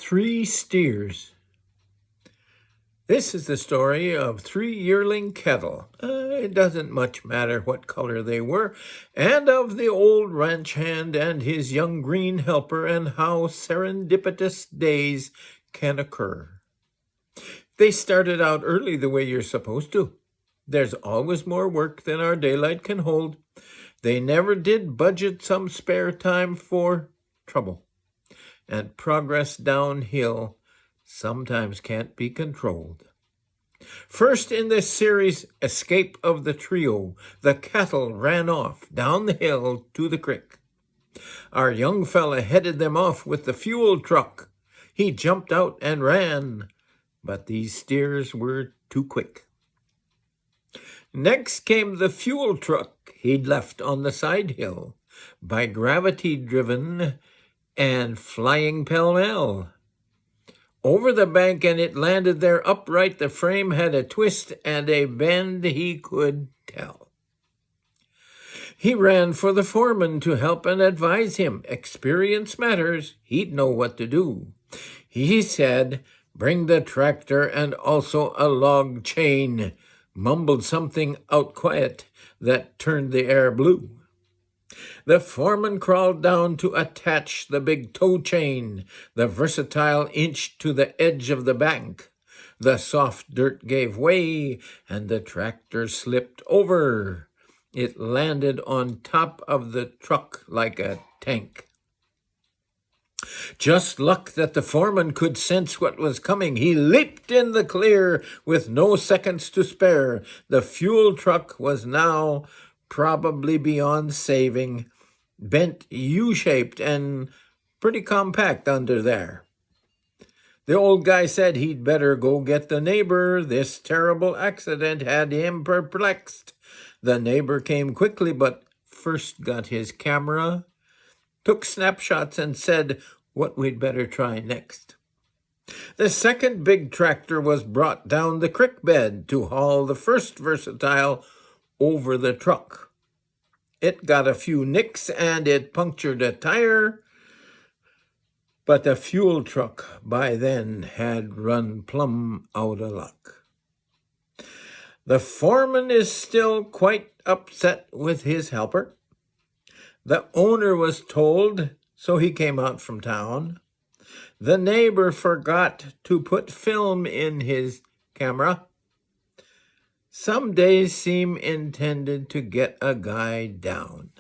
Three steers. This is the story of three yearling cattle. It doesn't much matter what color they were, and of the old ranch hand and his young green helper, and how serendipitous days can occur. They started out early the way you're supposed to. There's always more work than our daylight can hold. They never did budget some spare time for trouble. And progress downhill sometimes can't be controlled. First in this series, Escape of the Trio, the cattle ran off down the hill to the creek. Our young fella headed them off with the fuel truck. He jumped out and ran, but these steers were too quick. Next came the fuel truck he'd left on the side hill, by gravity driven and flying pell-mell. Over the bank, and it landed there upright. The frame had a twist and a bend he could tell. He ran for the foreman to help and advise him. Experience matters. He'd know what to do. He said, "Bring the tractor and also a log chain," mumbled something out quiet that turned the air blue. The foreman crawled down to attach the big tow chain. The versatile inched to the edge of the bank. The soft dirt gave way, and the tractor slipped over. It landed on top of the truck like a tank. Just luck that the foreman could sense what was coming. He leaped in the clear with no seconds to spare. The fuel truck was now probably beyond saving, bent U-shaped and pretty compact under there. The old guy said he'd better go get the neighbor. This terrible accident had him perplexed. The neighbor came quickly, but first got his camera, took snapshots, and said what we'd better try next. The second big tractor was brought down the creek bed to haul the first versatile over the truck. It got a few nicks and it punctured a tire, but the fuel truck by then had run plumb out of luck. The foreman is still quite upset with his helper. The owner was told, so he came out from town. The neighbor forgot to put film in his camera. Some days seem intended to get a guy down.